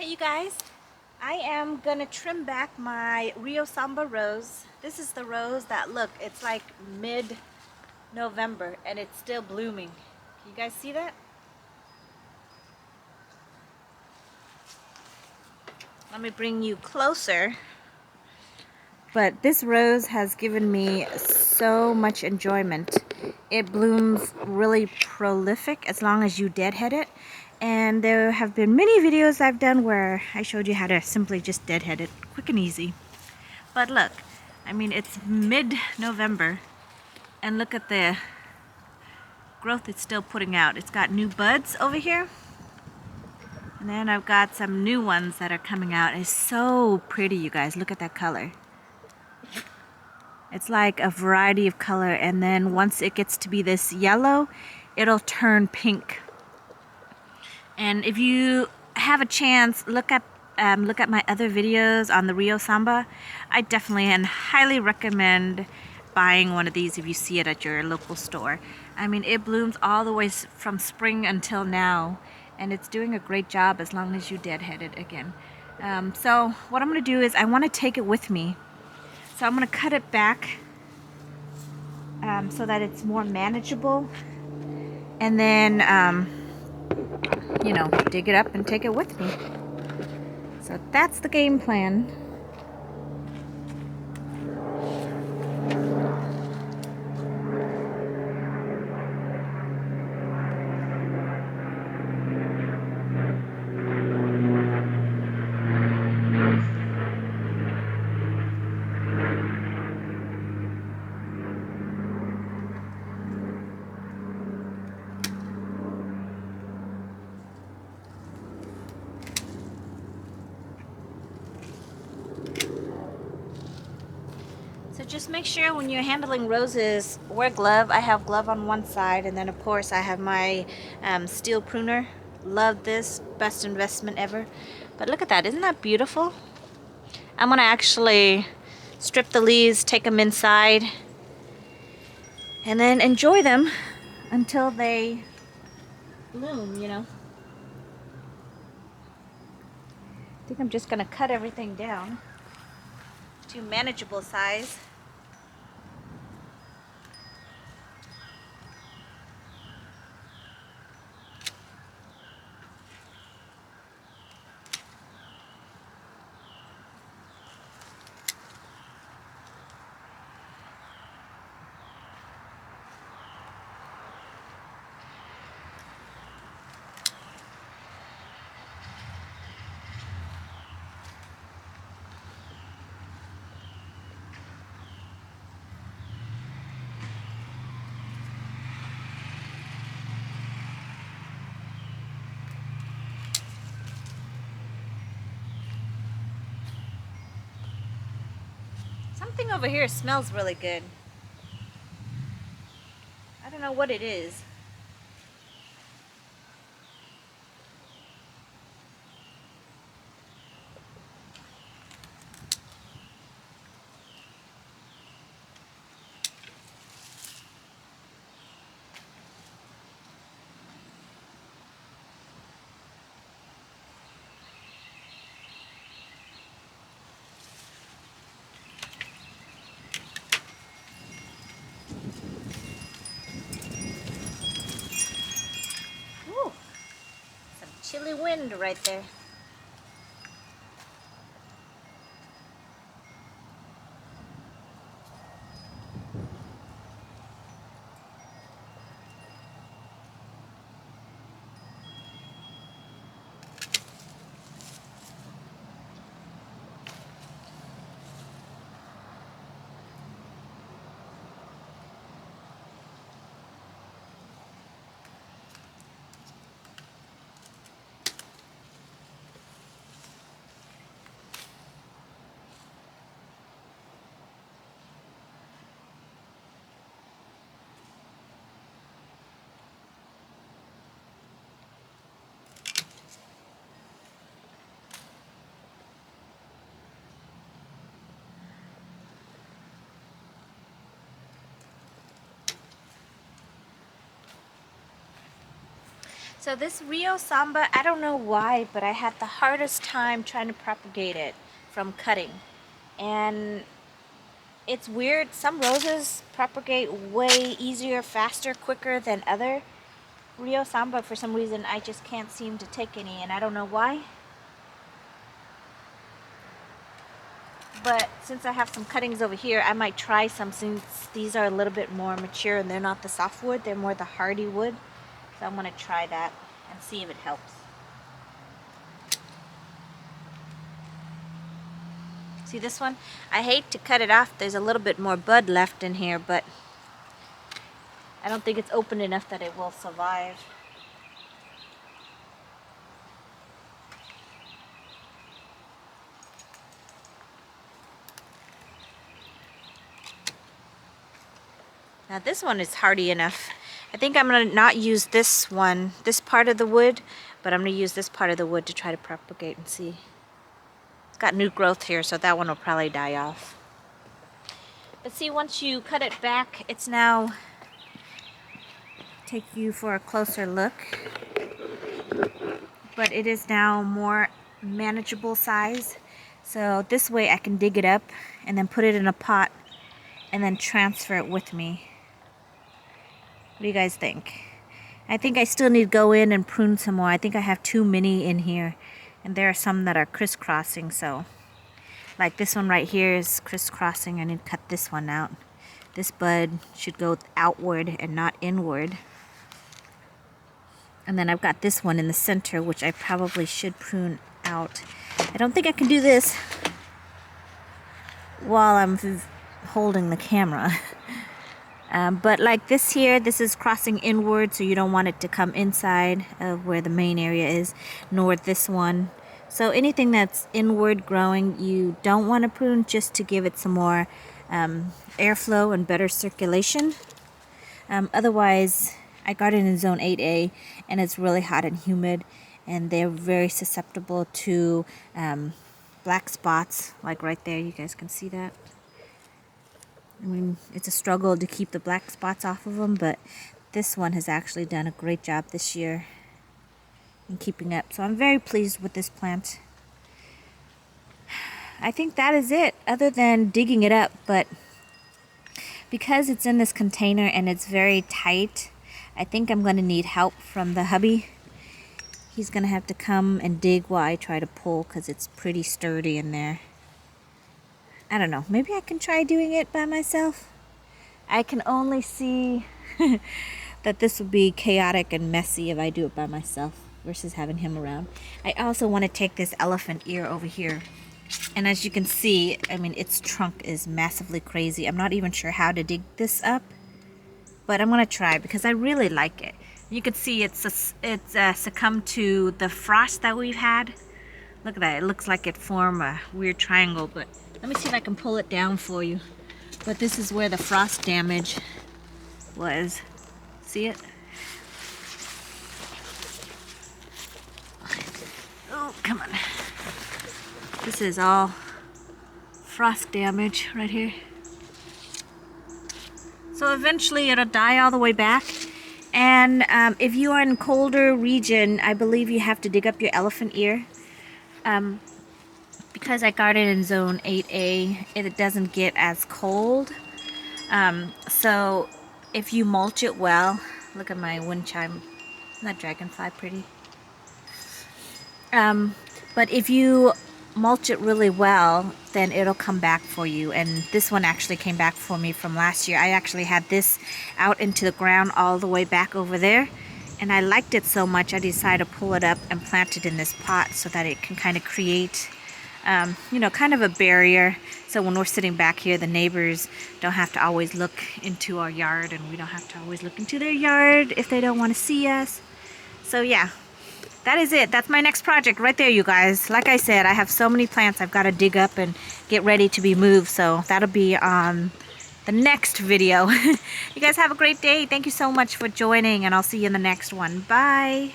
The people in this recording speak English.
Hey you guys, I am gonna trim back my Rio Samba rose. This is the rose that, look, it's like mid-November and it's still blooming. Can you guys see that? Let me bring you closer. But this rose has given me so much enjoyment. It blooms really prolific as long as you deadhead it. And there have been many videos I've done where I showed you how to simply just deadhead it, quick and easy. But look, I mean, it's mid-November and look at the growth it's still putting out. It's got new buds over here. And then I've got some new ones that are coming out. It's so pretty, you guys. Look at that color. It's like a variety of color, and then once it gets to be this yellow, it'll turn pink. And if you have a chance, look at my other videos on the Rio Samba. I definitely and highly recommend buying one of these if you see it at your local store. I mean, it blooms all the way from spring until now, and it's doing a great job as long as you deadhead it again. So what I'm going to do is I want to take it with me. So I'm going to cut it back so that it's more manageable, and then you know, dig it up and take it with me. So that's the game plan. So just make sure when you're handling roses, wear glove. I have glove on one side, and then of course I have my steel pruner. Love this, best investment ever. But look at that, isn't that beautiful? I'm gonna actually strip the leaves, take them inside, and then enjoy them until they bloom, you know. I think I'm just gonna cut everything down to manageable size. Something over here smells really good. I don't know what it is. Ooh, some chilly wind right there. So this Rio Samba, I don't know why, but I had the hardest time trying to propagate it from cutting. And it's weird, some roses propagate way easier, faster, quicker than other. Rio Samba, for some reason, I just can't seem to take any, and I don't know why. But since I have some cuttings over here, I might try some, since these are a little bit more mature and they're not the softwood, they're more the hardy wood. So I'm going to try that and see if it helps. See this one? I hate to cut it off. There's a little bit more bud left in here, but I don't think it's open enough that it will survive. Now this one is hardy enough. I think I'm going to not use this one, this part of the wood, but I'm going to use this part of the wood to try to propagate and see. It's got new growth here, so that one will probably die off. But see, once you cut it back, it's now, take you for a closer look, but it is now more manageable size. So this way I can dig it up and then put it in a pot and then transfer it with me. What do you guys think? I think I still need to go in and prune some more. I think I have too many in here, and there are some that are crisscrossing, so like this one right here is crisscrossing. I need to cut this one out. This bud should go outward and not inward. And then I've got this one in the center, which I probably should prune out. I don't think I can do this while I'm holding the camera. But like this here, this is crossing inward, so you don't want it to come inside of where the main area is, nor this one. So anything that's inward growing, you don't want to prune, just to give it some more airflow and better circulation. Otherwise, I garden in zone 8A, and it's really hot and humid, and they're very susceptible to black spots, like right there. You guys can see that. I mean, it's a struggle to keep the black spots off of them, but this one has actually done a great job this year in keeping up. So I'm very pleased with this plant. I think that is it, other than digging it up, but because it's in this container and it's very tight, I think I'm going to need help from the hubby. He's going to have to come and dig while I try to pull, because it's pretty sturdy in there. I don't know, maybe I can try doing it by myself. I can only see that this would be chaotic and messy if I do it by myself versus having him around. I also want to take this elephant ear over here. And as you can see, I mean, its trunk is massively crazy. I'm not even sure how to dig this up, but I'm going to try because I really like it. You can see it's succumbed to the frost that we've had. Look at that, it looks like it formed a weird triangle, but let me see if I can pull it down for you. But this is where the frost damage was. See it? Oh, come on. This is all frost damage right here. So eventually it'll die all the way back. And if you are in colder region, I believe you have to dig up your elephant ear. Because I garden in zone 8A, it doesn't get as cold. So if you mulch it well, look at my wind chime. Isn't that dragonfly pretty? But if you mulch it really well, then it'll come back for you. And this one actually came back for me from last year. I actually had this out into the ground all the way back over there. And I liked it so much, I decided to pull it up and plant it in this pot so that it can kind of create, you know, kind of a barrier. So when we're sitting back here, the neighbors don't have to always look into our yard, and we don't have to always look into their yard if they don't want to see us. So yeah, that is it. That's my next project right there, you guys. Like I said, I have so many plants I've got to dig up and get ready to be moved. So that'll be on the next video. You guys have a great day. Thank you so much for joining, and I'll see you in the next one. Bye.